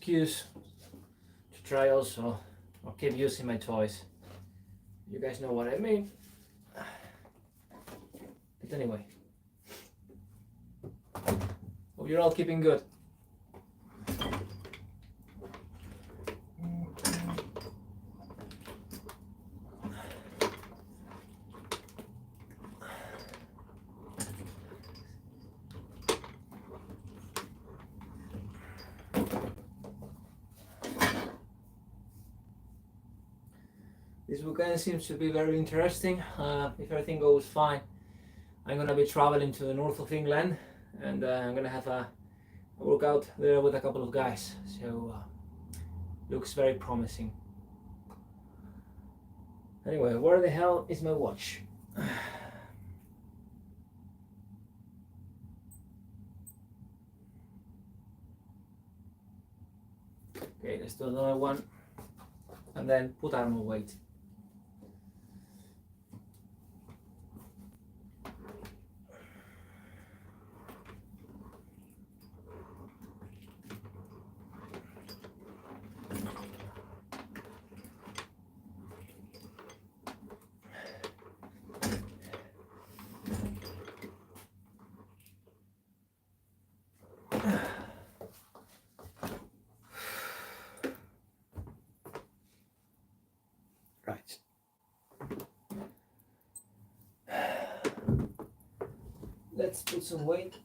excuse to try also or keep using my toys. You guys know what I mean. But anyway, hope you're all keeping good. This weekend seems to be very interesting. If everything goes fine, I'm gonna be traveling to the north of England, and I'm gonna have a workout there with a couple of guys. So looks very promising. Anyway, where the hell is my watch? Okay, let's do another one, and then put on more weight. Right. Let's put some weight.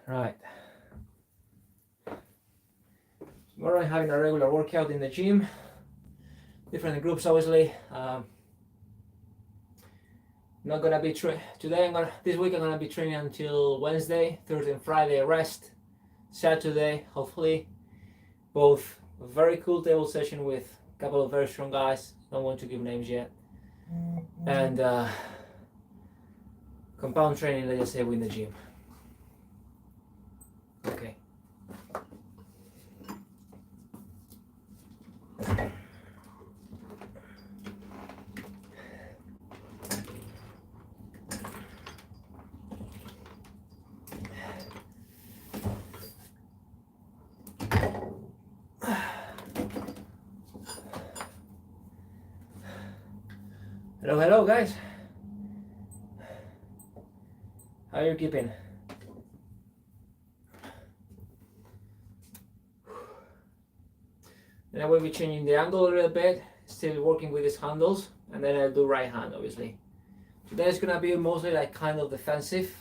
Right. Tomorrow I'm having a regular workout in the gym. Different groups, obviously. Not gonna be today. This week I'm gonna be training until Wednesday, Thursday, and Friday rest. Saturday, hopefully, both a very cool table session with a couple of very strong guys. Don't want to give names yet. And compound training, let's just say, in the gym. Okay. Hello guys. How are you keeping? Then I will be changing the angle a little bit, still working with these handles, and then I'll do right hand, obviously. Today it's gonna be mostly like kind of defensive.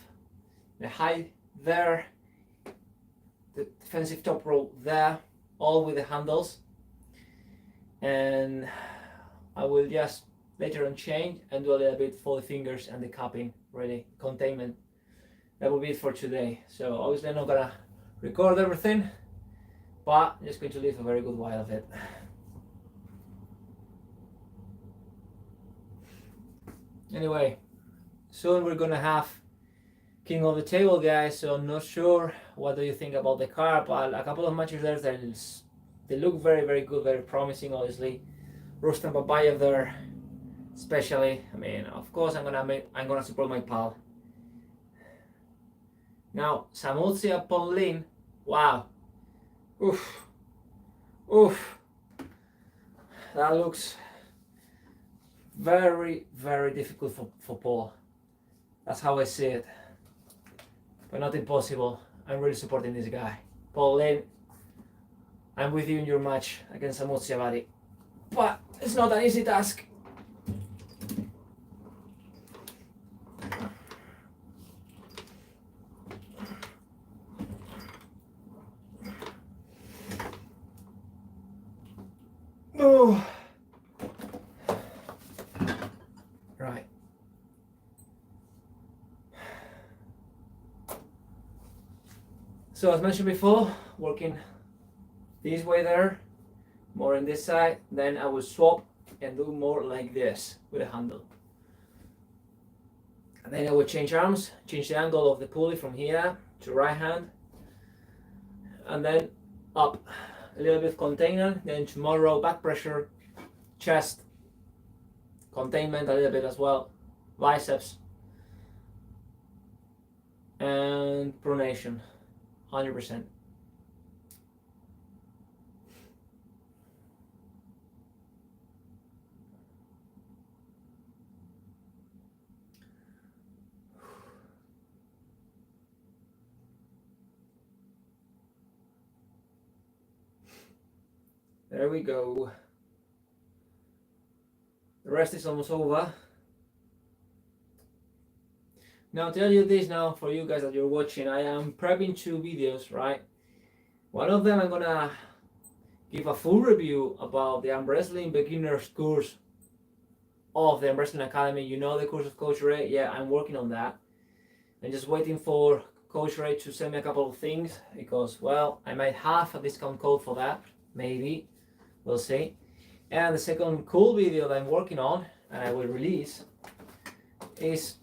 The height there, the defensive top row there, all with the handles. And I will just later on change and do a little bit for the fingers and the cupping, really, containment. That will be it for today. So obviously I'm not gonna record everything, but I'm just going to leave a very good while of it. Anyway, soon we're gonna have King of the Table, guys, so I'm not sure what do you think about the card, but a couple of matches there that they look very, very good, very promising, obviously. Rustam Babayev there, especially. I mean, of course I'm gonna support my pal. Now, Samutsia Ponlin, wow. Oof. Oof. That looks very, very difficult for Paul. That's how I see it. But not impossible. I'm really supporting this guy. Paul Lane, I'm with you in your match against Samutsia, buddy. But it's not an easy task. Oh. Right. So as mentioned before, working this way there, more on this side, then I will swap and do more like this with a handle. And then I will change arms, change the angle of the pulley from here to right hand, and then up. a little bit of containment, then tomorrow back pressure, chest, containment a little bit as well, biceps, and pronation, 100%. There we go. The rest is almost over. Now I'll tell you this now for you guys that you're watching. I am prepping 2 videos, right? One of them I'm gonna give a full review about the arm wrestling beginners course of the Arm Wrestling Academy. You know the course of Coach Ray? Yeah, I'm working on that. I'm just waiting for Coach Ray to send me a couple of things because, well, I might have a discount code for that. Maybe. We'll see. And the second cool video that I'm working on and I will release is,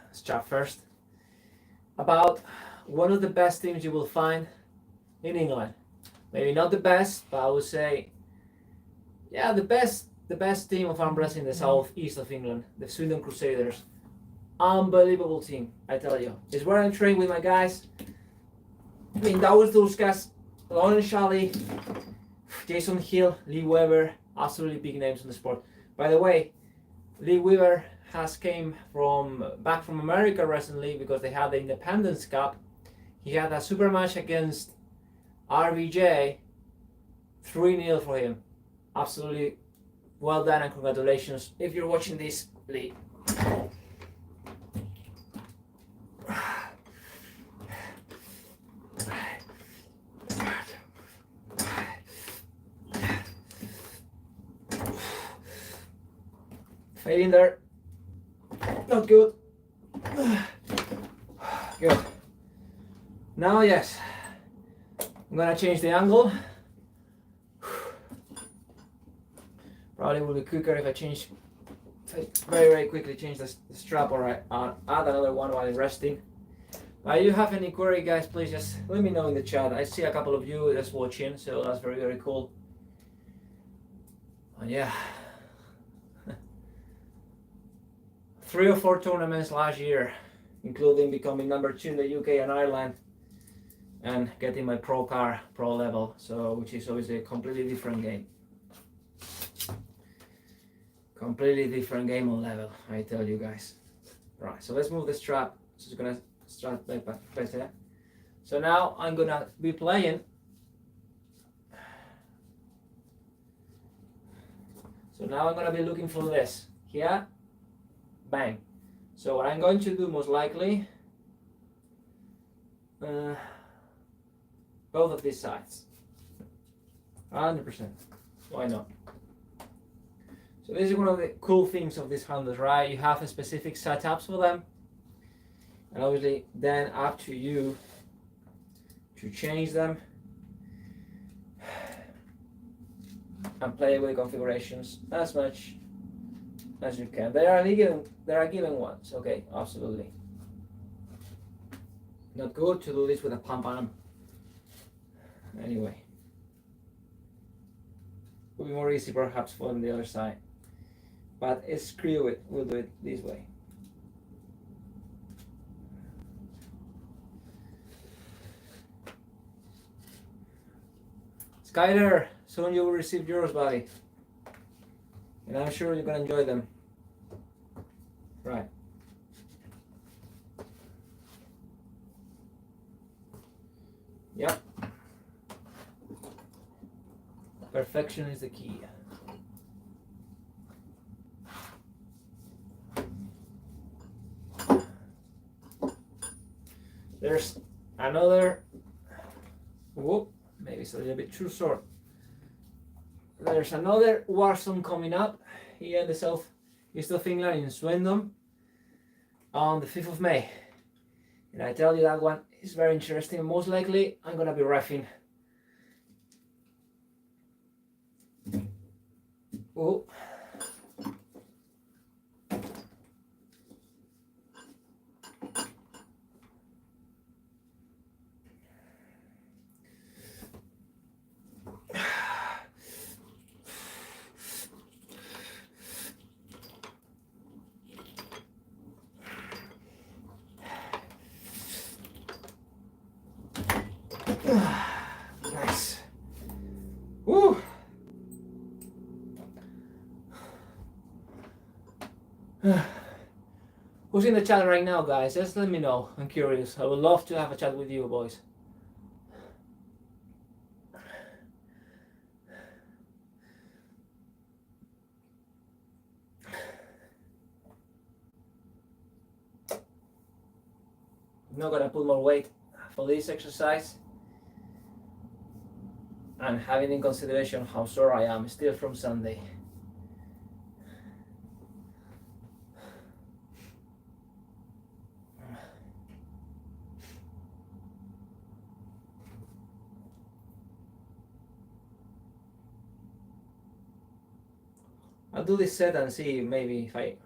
let's chat first, about one of the best teams you will find in England. Maybe not the best, but I would say, yeah, the best team of arm wrestling in the southeast of England, the Swindon Crusaders. Unbelievable team, I tell you. It's where I'm training with my guys. I mean, that was those guys, Lauren Shally, Jason Hill, Lee Weber, absolutely big names in the sport. By the way, Lee Weber has came back from America recently because they had the Independence Cup. He had a super match against RVJ, 3-0 for him. Absolutely well done and congratulations if you're watching this, Lee. Fading there. Not good. Good. Now, yes. I'm gonna change the angle. Probably will be quicker if I very quickly change the strap, or I add another one while I'm resting. If you have any query, guys, please just let me know in the chat. I see a couple of you that's watching, so that's very cool. And yeah. 3 or 4 tournaments last year, including becoming number 2 in the UK and Ireland and getting my pro level, so which is obviously a completely different game. Completely different game on level, I tell you guys. Right, so let's move the strap. So it's gonna strap back there. So now I'm gonna be playing. So now I'm gonna be looking for this. Here. Bang. So what I'm going to do most likely, both of these sides, 100%. Why not? So this is one of the cool things of these handles, right? You have a specific setups for them, and obviously then up to you to change them and play with the configurations as much as you can. There are given ones, okay, absolutely. Not good to do this with a pump arm. Anyway, would be more easy perhaps from the other side, but screw it, we'll do it this way. Skyler, soon you will receive yours, buddy. And I'm sure you're gonna enjoy them. Right. Yep. Perfection is the key. There's another, whoop, maybe it's a little bit too short. There's another Warzone coming up here in the southeast of England in Swindon on the 5th of May. And I tell you that one is very interesting. Most likely I'm gonna be reffing. Oh. Who's in the chat right now, guys? Just let me know. I'm curious. I would love to have a chat with you, boys. I'm not gonna put more weight for this exercise, and having in consideration how sore I am still from Sunday. I'll do this set and see maybe if I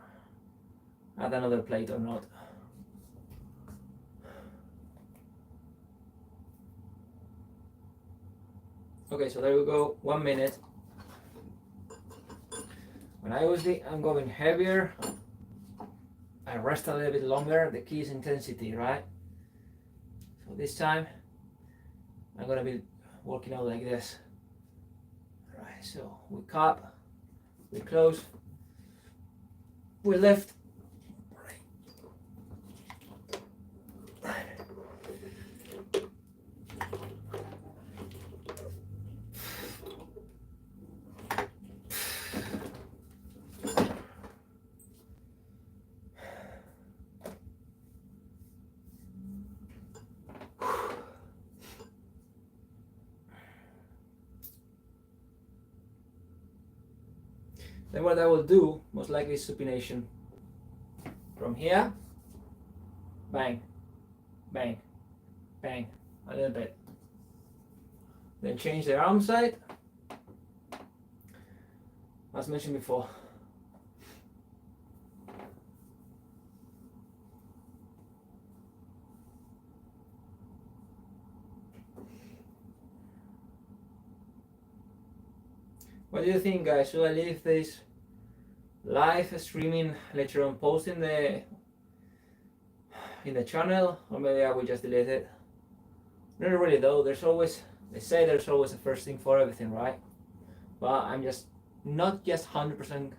add another plate or not. Okay, so there we go, 1 minute. When I'm going heavier, I rest a little bit longer. The key is intensity, right? So this time, I'm gonna be working out like this. All right, so we cup, we close, we lift. Then what I will do, most likely, is supination. From here, bang, bang, bang, a little bit. Then change the arm side, as mentioned before. What do you think, guys? Should I leave this live streaming later on, post in the channel, or maybe I will just delete it? Not really though. They say there's always a first thing for everything, right? But I'm just not just 100%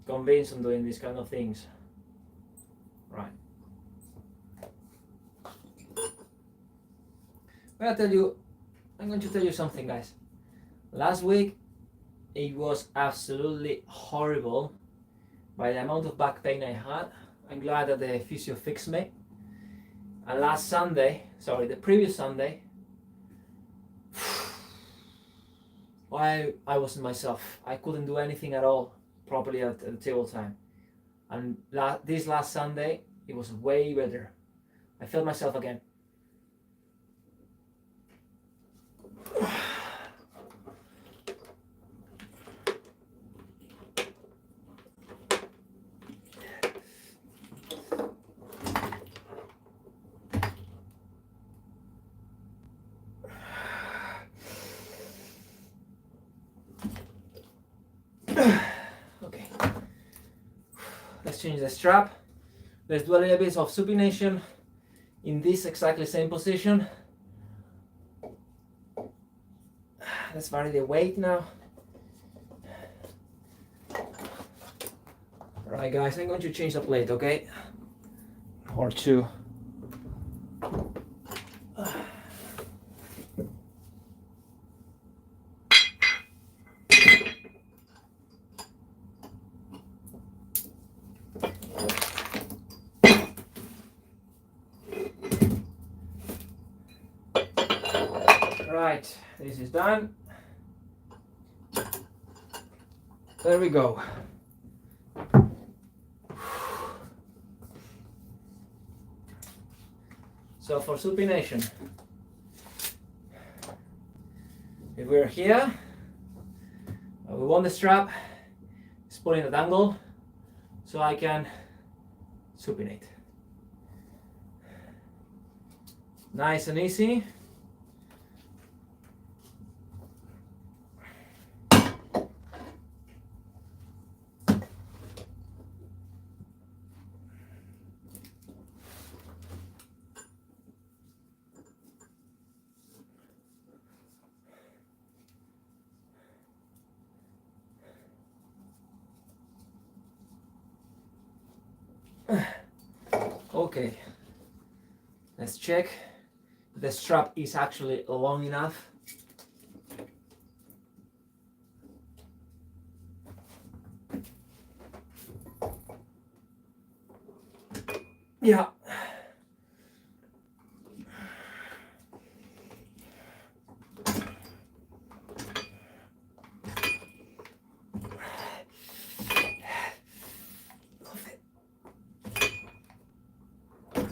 convinced on doing these kind of things, right? I'm going to tell you something, guys. Last week, it was absolutely horrible by the amount of back pain I had. I'm glad that the physio fixed me. And the previous Sunday, I wasn't myself. I couldn't do anything at all properly at the table time. And this last Sunday, it was way better. I felt myself again. Okay, let's change the strap. Let's do a little bit of supination in this exactly same position. Let's vary the weight now. Alright guys, I'm going to change the plate, okay? Or two. Right, this is done. There we go. So for supination, if we're here, we want the strap is pulling at angle, so I can supinate. Nice and easy. Okay, let's check the strap is actually long enough. Yeah.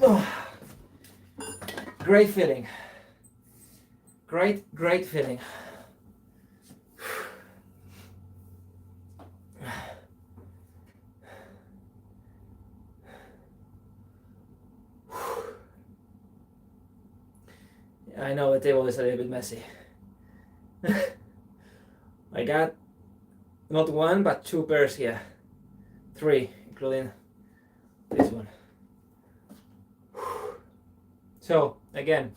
Oh, great feeling. Great feeling. I know the table is a little bit messy. I got not one but two pairs here. Three, including this one. So again,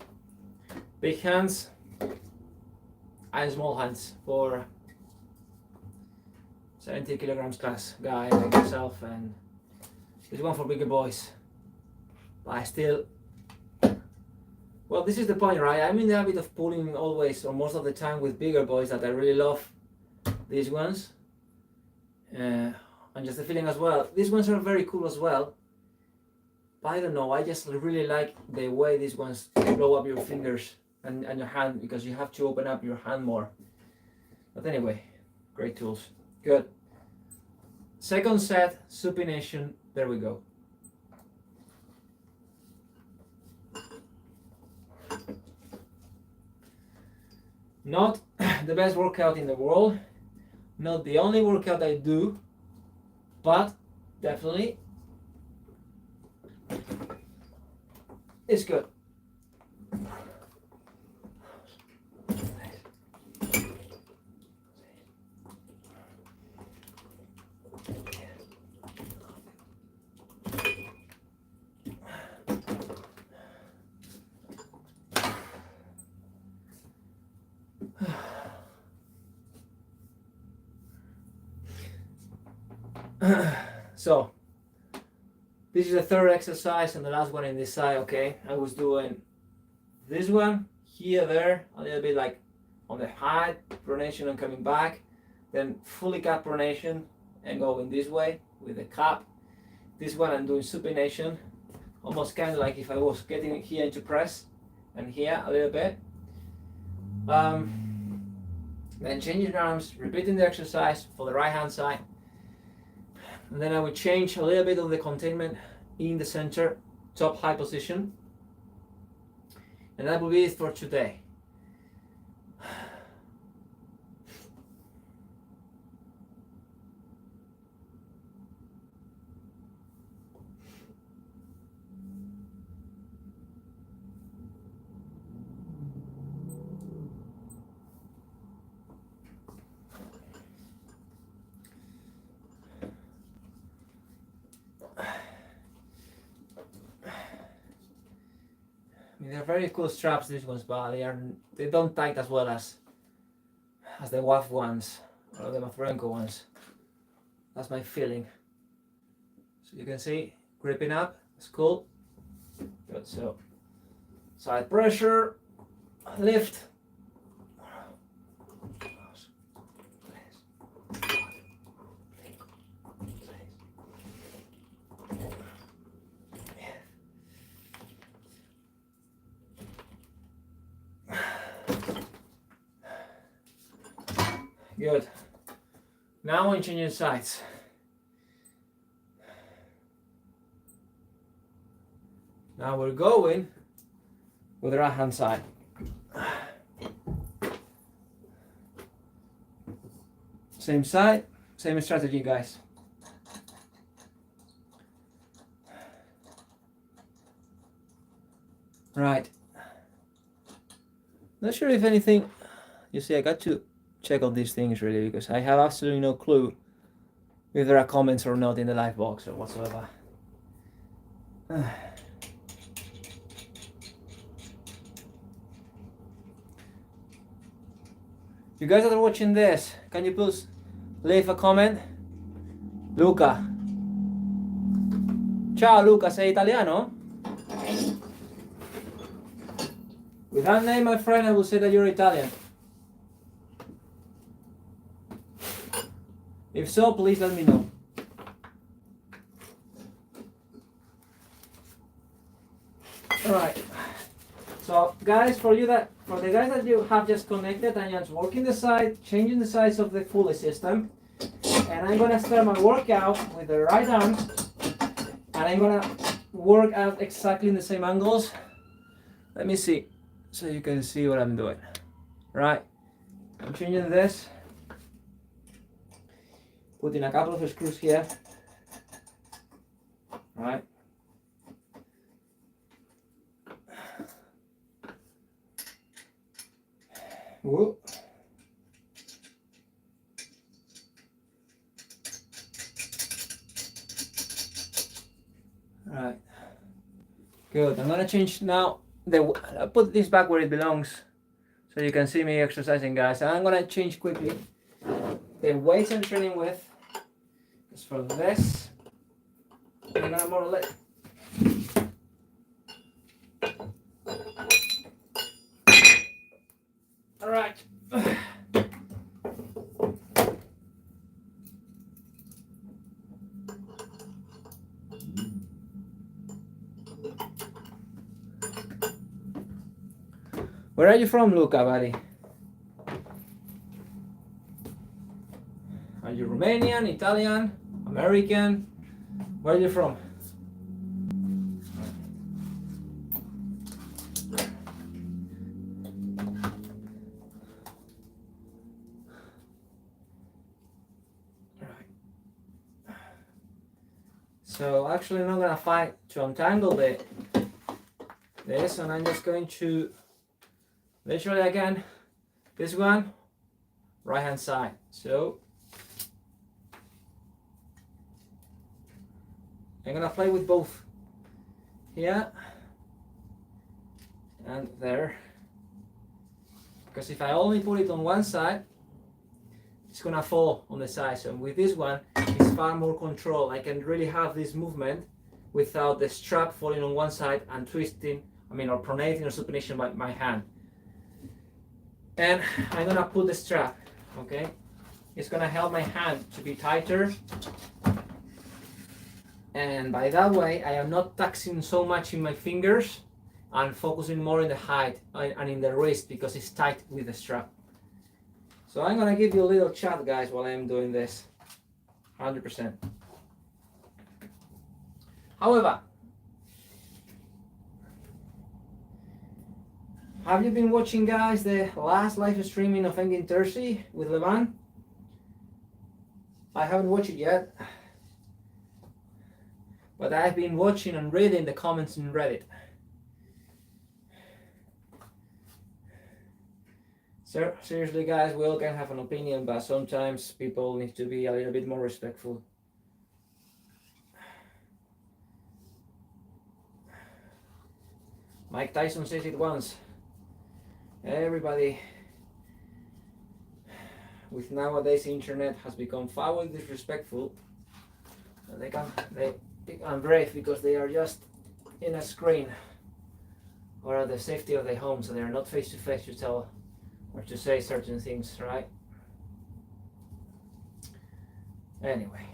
big hands and small hands for 70 kilograms class guy like yourself, and this one for bigger boys. But I still, well, this is the point, right? I'm in the habit of pulling always or most of the time with bigger boys that I really love these ones. And just the feeling as well. These ones are very cool as well. But I don't know, I just really like the way these ones blow up your fingers and your hand, because you have to open up your hand more. But anyway, great tools. Good. Second set, supination. There we go. Not the best workout in the world, not the only workout I do, but definitely it's good. So this is the third exercise and the last one in this side. Okay, I was doing this one here, there, a little bit like on the high pronation and coming back, then fully cap pronation and going this way with the cap. This one I'm doing supination, almost kind of like if I was getting here into press and here a little bit. Then changing arms, repeating the exercise for the right hand side. And then I will change a little bit of the containment in the center, top high position. And that will be it for today. I mean, they're very cool straps, these ones, but they don't tight as well as the WAF ones or the Mafrenko ones. That's my feeling. So you can see, gripping up, it's cool. Good, so side pressure, lift. Good. Now I'm changing sides. Now we're going with the right hand side. Same side, same strategy, guys. Right. Not sure if anything, you see, I got to check on these things really, because I have absolutely no clue if there are comments or not in the live box or whatsoever. You guys that are watching this, can you please leave a comment? Luca, Ciao Luca, sei italiano? With that name, my friend, I will say that you're Italian. If so, please let me know. Alright. So guys, for the guys that you have just connected, I'm just working the side, changing the size of the pulley system. And I'm gonna start my workout with the right arm. And I'm gonna work out exactly in the same angles. Let me see, so you can see what I'm doing. Right, I'm changing this. Putting a couple of screws here. Right. Whoop. Right. Good. I'm gonna change now. I'll put this back where it belongs, so you can see me exercising, guys. And I'm gonna change quickly the weights I'm training with. Is for this. I'm gonna more or less. All right. Where are you from, Luca, buddy? Are you Romanian, Italian, American? Where are you from? So actually I'm not gonna fight to untangle this, and I'm just going to literally again, this one, right hand side. So I'm gonna play with both here and there, because if I only put it on one side, it's gonna fall on the side. So with this one, it's far more control. I can really have this movement without the strap falling on one side and twisting, or pronating or supinating my hand. And I'm gonna put the strap, okay? It's gonna help my hand to be tighter. And by that way, I am not taxing so much in my fingers and focusing more in the height and in the wrist because it's tight with the strap. So I'm gonna give you a little chat, guys, while I'm doing this, 100%. However, have you been watching, guys, the last live streaming of Engin Terzi with Levan? I haven't watched it yet, but I've been watching and reading the comments in Reddit. Seriously, guys, we all can have an opinion, but sometimes people need to be a little bit more respectful. Mike Tyson says it once. Everybody with nowadays internet has become foul disrespectful. They become brave because they are just in a screen or at the safety of their home, so they are not face to face to tell or to say certain things, right? Anyway.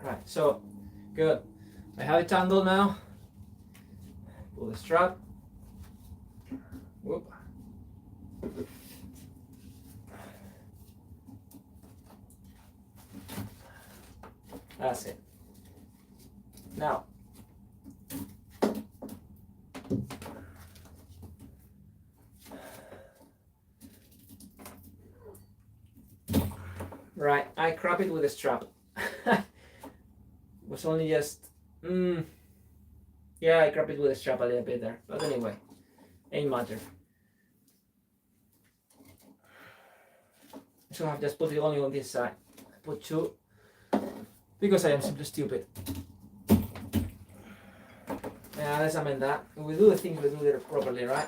Right, so good. I have it tangled now. Pull the strap. Whoop. That's it. Now, right, I crop it with a strap. Was only just yeah, I crop it with a strap a little bit there, but anyway, ain't matter. So I've just put it only on this side. I put two because I am simply stupid. Yeah, let's amend that. We do the things, we do it properly, right?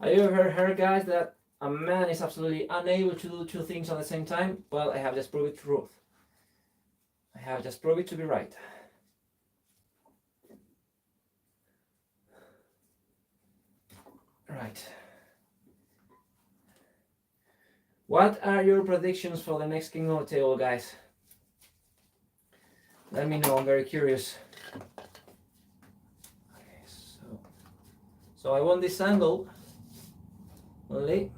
Have you ever heard, guys, that a man is absolutely unable to do two things at the same time. Well, I have just proved it truth. I have just proved it to be right. Right. What are your predictions for the next king of the table, guys? Let me know, I'm very curious. Okay, so I want this angle only.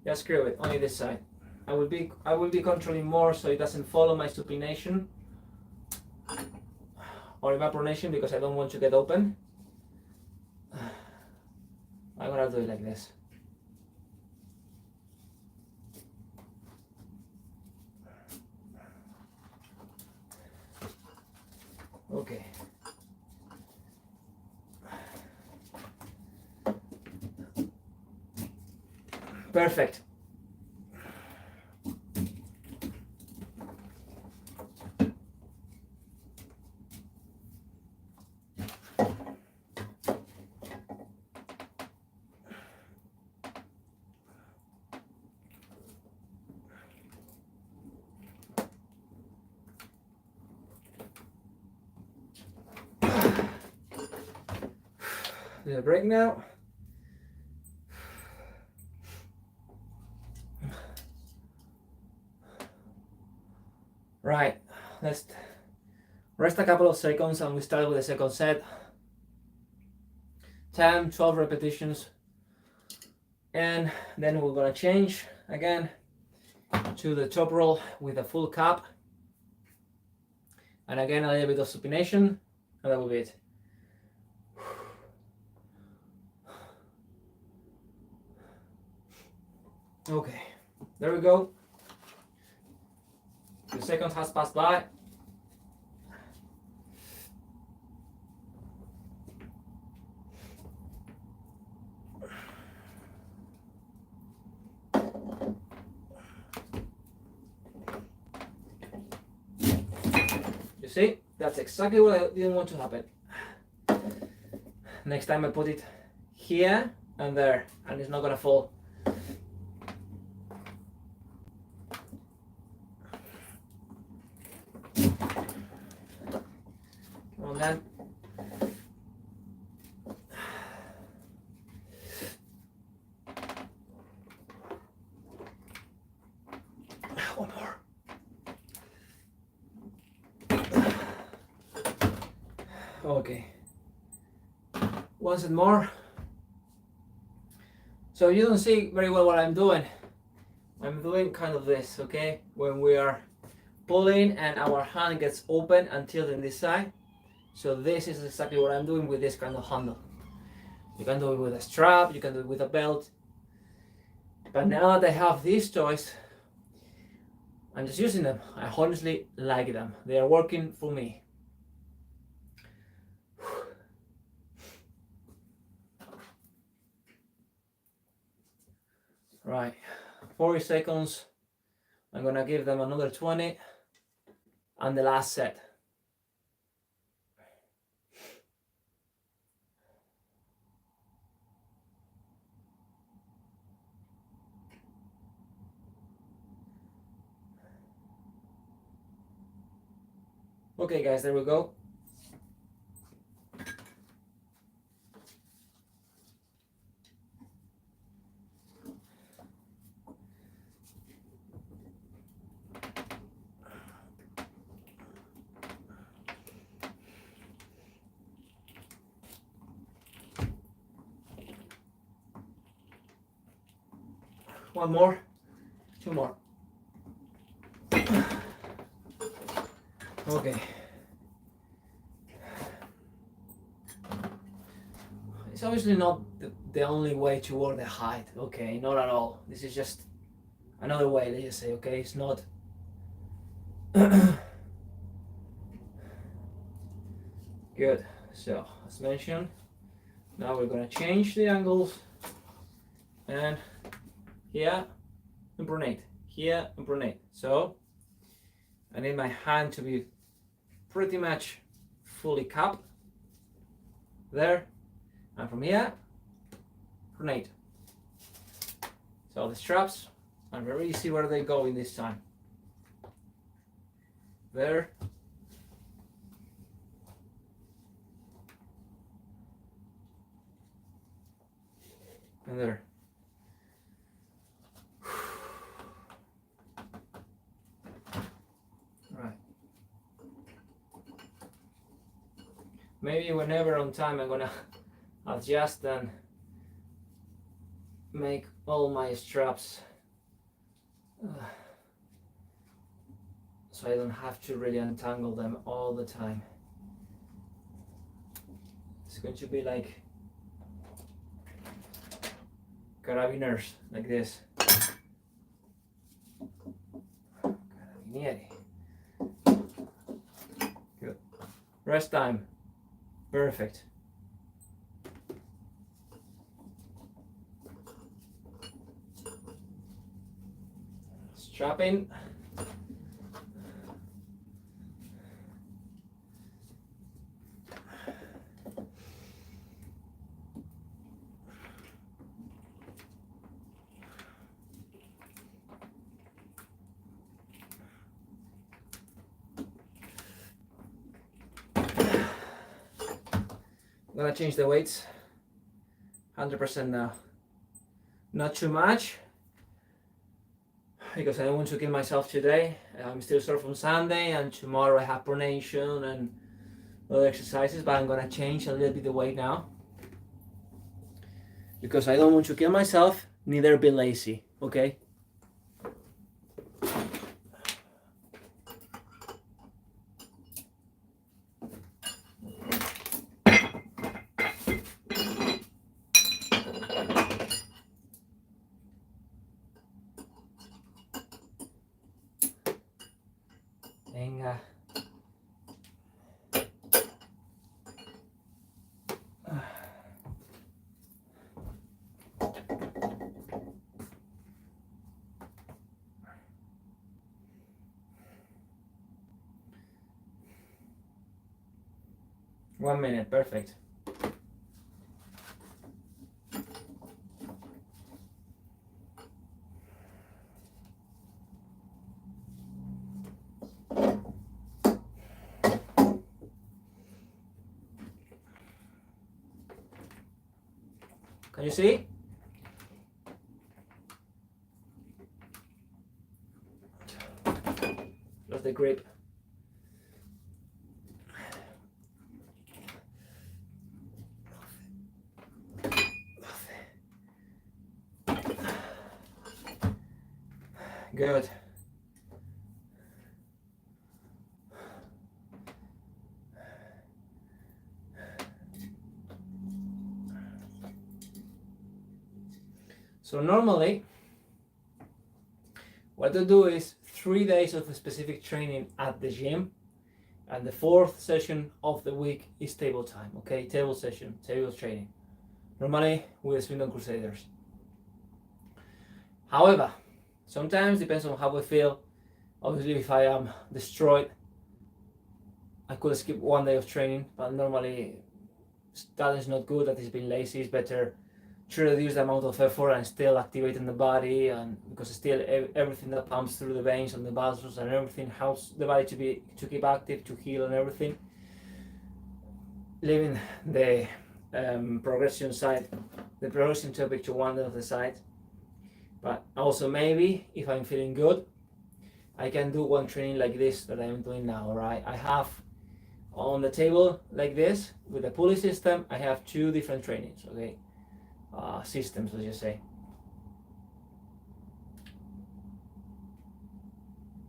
Yeah, screw it, only this side. I will be controlling more so it doesn't follow my supination or evaporation because I don't want to get open. I'm gonna do it like this. Okay. Perfect. Little break now. Right, let's rest a couple of seconds and we start with the second set. 10, 12 repetitions. And then we're gonna change again to the top roll with a full cup. And again, a little bit of supination, and that will be it. Okay, there we go. 2 seconds has passed by. You see, that's exactly what I didn't want to happen. Next time I put it here and there, and it's not gonna fall. Come on then. One more. Okay. One set more. So you don't see very well what I'm doing. I'm doing kind of this, okay? When we are pulling and our hand gets open and tilted this side. So this is exactly what I'm doing with this kind of handle. You can do it with a strap, you can do it with a belt. But now that I have these toys, I'm just using them. I honestly like them. They are working for me. Right, 40 seconds. I'm gonna give them another 20 and the last set. Okay guys, there we go. One more, 2 more. Okay. It's obviously not the only way to work the height, okay, not at all. This is just another way, let's just say, okay, it's not. Good, so as mentioned, now we're gonna change the angles and here and pronate, here and pronate. So I need my hand to be pretty much fully cupped there, and from here, grenade. So the straps are very easy where they go in this time. There. And there. Right. Maybe whenever on time I'm gonna adjust and make all my straps so I don't have to really untangle them all the time. It's going to be like carabiners, like this. Carabinieri. Good. Rest time. Perfect. Strapping. I'm gonna change the weights 100% now. Not too much, because I don't want to kill myself today. I'm still sore from Sunday, and tomorrow I have pronation and other exercises, but I'm gonna change a little bit the weight now, because I don't want to kill myself, neither be lazy, okay? Venga. 1 minute, perfect. Can you see? Lost the grip. Good. So normally, what I do is 3 days of specific training at the gym, and the 4th session of the week is table time, okay? Table session, table training. Normally with Swindon Crusaders. However, sometimes depends on how I feel. Obviously, if I am destroyed, I could skip 1 day of training, but normally that is not good. That is being lazy. It's better to reduce the amount of effort and still activating the body, and because still everything that pumps through the veins and the muscles and everything helps the body to keep active, to heal and everything. Leaving the progression side, the progression topic to one of the sides. But also maybe if I'm feeling good, I can do one training like this that I'm doing now, right? I have on the table like this with the pulley system, I have 2 different trainings, okay? Systems, let's just say.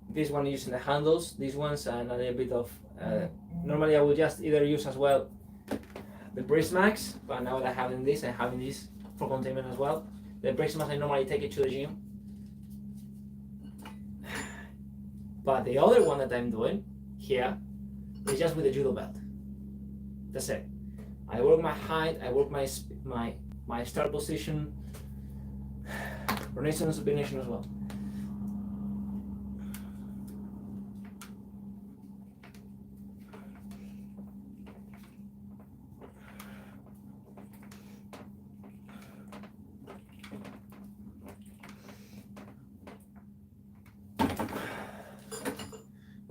This one using the handles, these ones, and a little bit of normally I will just either use as well the brace max, but now that I'm having this for containment as well. The brace max I normally take it to the gym, but the other one that I'm doing here is just with the judo belt. That's it. I work my height, I work my start position, pronation and supination as well.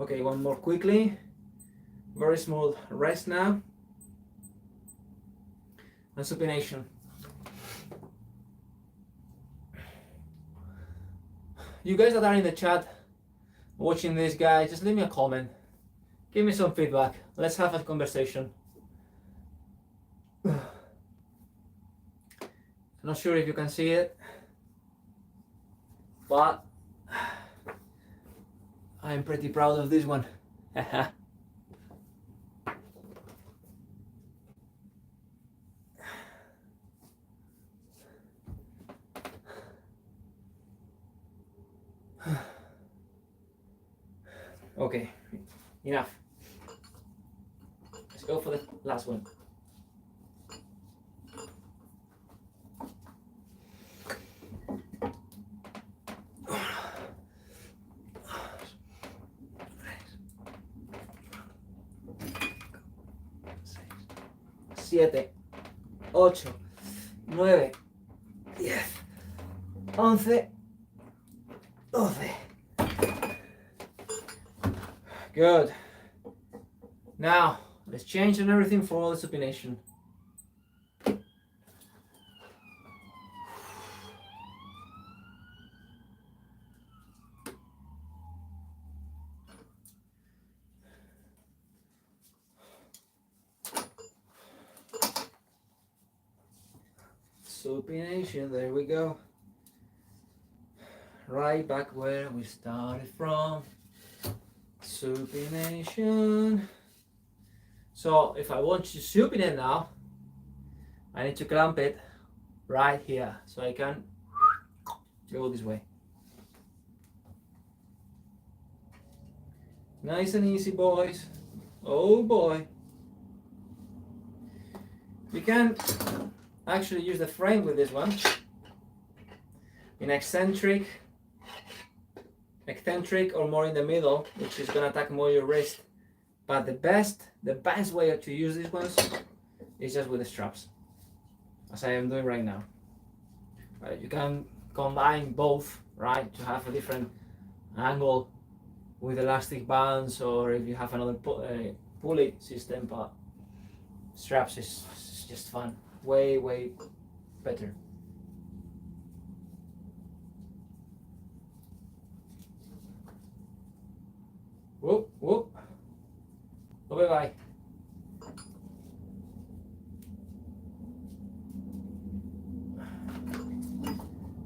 Okay, one more quickly. Very smooth rest now. And supination. You guys that are in the chat watching this, guys, just leave me a comment. Give me some feedback. Let's have a conversation. Not sure if you can see it, but I'm pretty proud of this one. Okay, enough. Let's go for the last one. Siete, 8, 9, 10, 11, 12. Good. Now, let's change on everything for all the supination. Supination, there we go. Right back where we started from. Supination. So if I want to supinate now, I need to clamp it right here so I can go this way. Nice and easy, boys. Oh boy. You can actually use the frame with this one in eccentric or more in the middle, which is gonna attack more your wrist. But the best way to use these ones is just with the straps, as I am doing right now. Right, you can combine both, right, to have a different angle with elastic bands, or if you have another pulley system, but straps is just fun, way better. Whoop, whoop. Oh, bye-bye.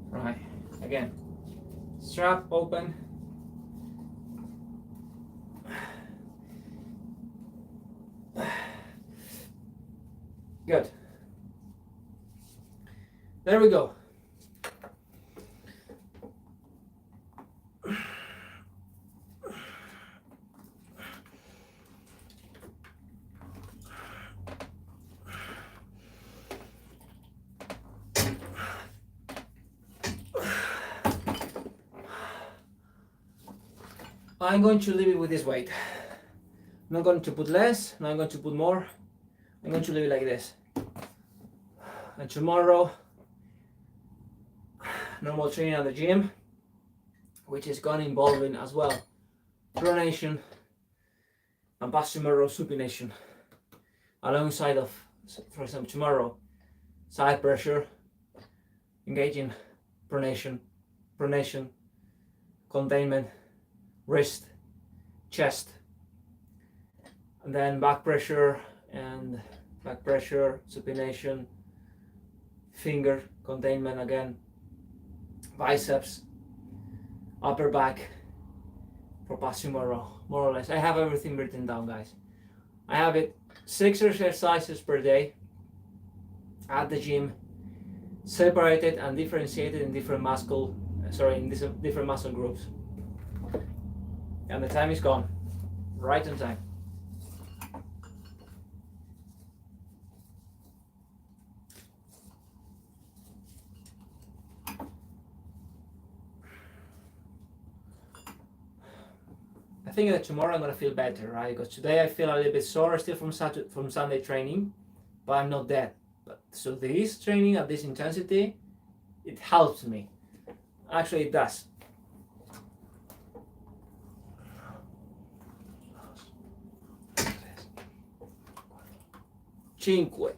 Right, again. Strap open. Good. There we go. I'm going to leave it with this weight. I'm not going to put less, not going to put more. I'm going to leave it like this. And tomorrow, normal training at the gym, which is going to involve in as well pronation and posterior row supination, alongside of, for example, tomorrow, side pressure, engaging pronation, containment, wrist, chest, and then back pressure, supination, finger containment again, biceps, upper back for posterior row, more or less. I have everything written down, guys. I have it 6 exercises per day at the gym, separated and differentiated in different muscle groups. And the time is gone, right on time. I think that tomorrow I'm gonna feel better, right? Because today I feel a little bit sore still from Sunday training, but I'm not dead. But so this training at this intensity, it helps me. Actually, it does. 5,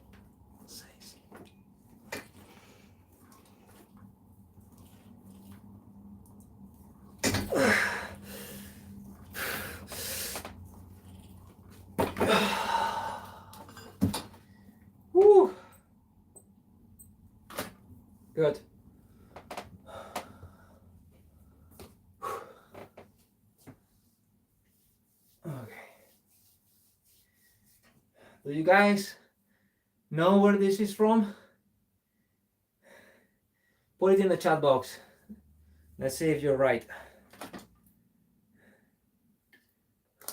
6. Woo. Good. Okay. Do you guys know where this is from? Put it in the chat box. Let's see if you're right.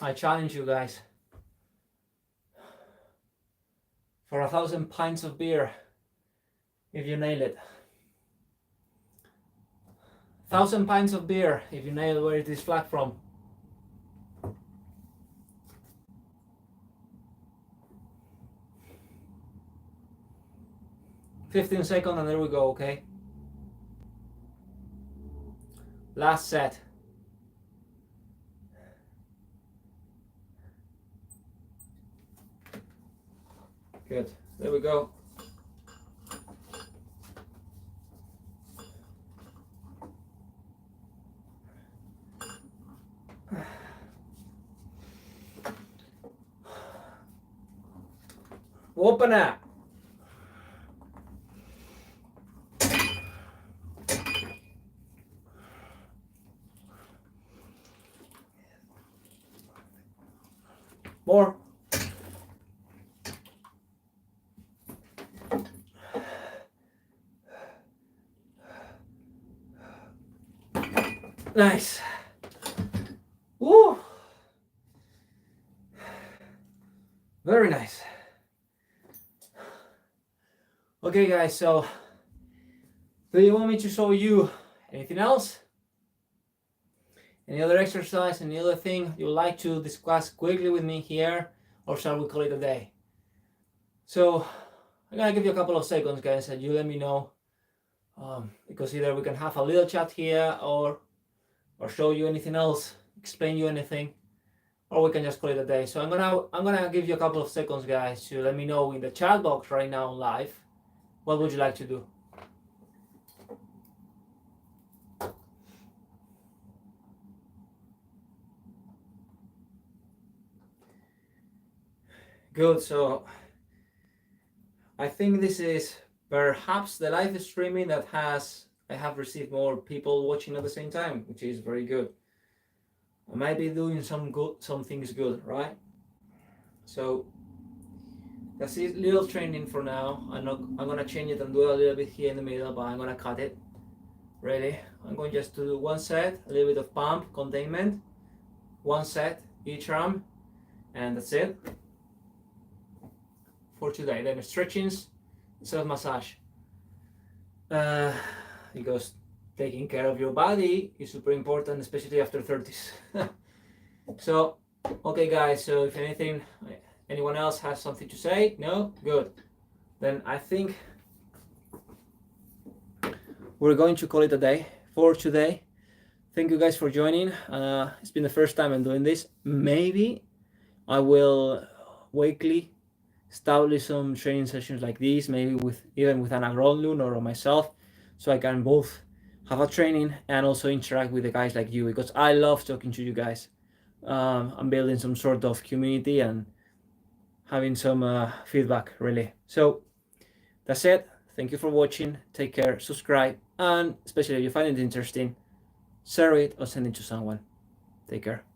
I challenge you guys for 1,000 pints of beer if you nail it. 1,000 pints of beer if you nail where it is flag from. "15 seconds and there we go, okay? Last set. Good, there we go. Open it. More. Nice. Woo. Very nice. Okay guys, so do you want me to show you anything else? Any other exercise, any other thing you'd like to discuss quickly with me here, or shall we call it a day? So I'm gonna give you a couple of seconds, guys, and you let me know, because either we can have a little chat here, or show you anything else, explain you anything, or we can just call it a day. So I'm gonna give you a couple of seconds, guys, to let me know in the chat box right now live, what would you like to do? Good, so I think this is perhaps the live streaming that I have received more people watching at the same time, which is very good. I might be doing some things good, right? So that's a little training for now. I'm gonna change it and do a little bit here in the middle, but I'm gonna cut it. Ready? I'm going just to do one set, a little bit of pump, containment, one set each arm, and that's it for today. Then stretchings, self-massage. Because taking care of your body is super important, especially after 30s. So, okay guys, so if anyone else has something to say? No? Good. Then I think we're going to call it a day for today. Thank you guys for joining. It's been the first time I'm doing this. Maybe I will weekly establish some training sessions like this, maybe even with Anna Gronlund or myself, so I can both have a training and also interact with the guys like you, because I love talking to you guys. I'm building some sort of community and having some feedback, really. So that's it. Thank you for watching. Take care, subscribe, and especially if you find it interesting, share it or send it to someone. Take care.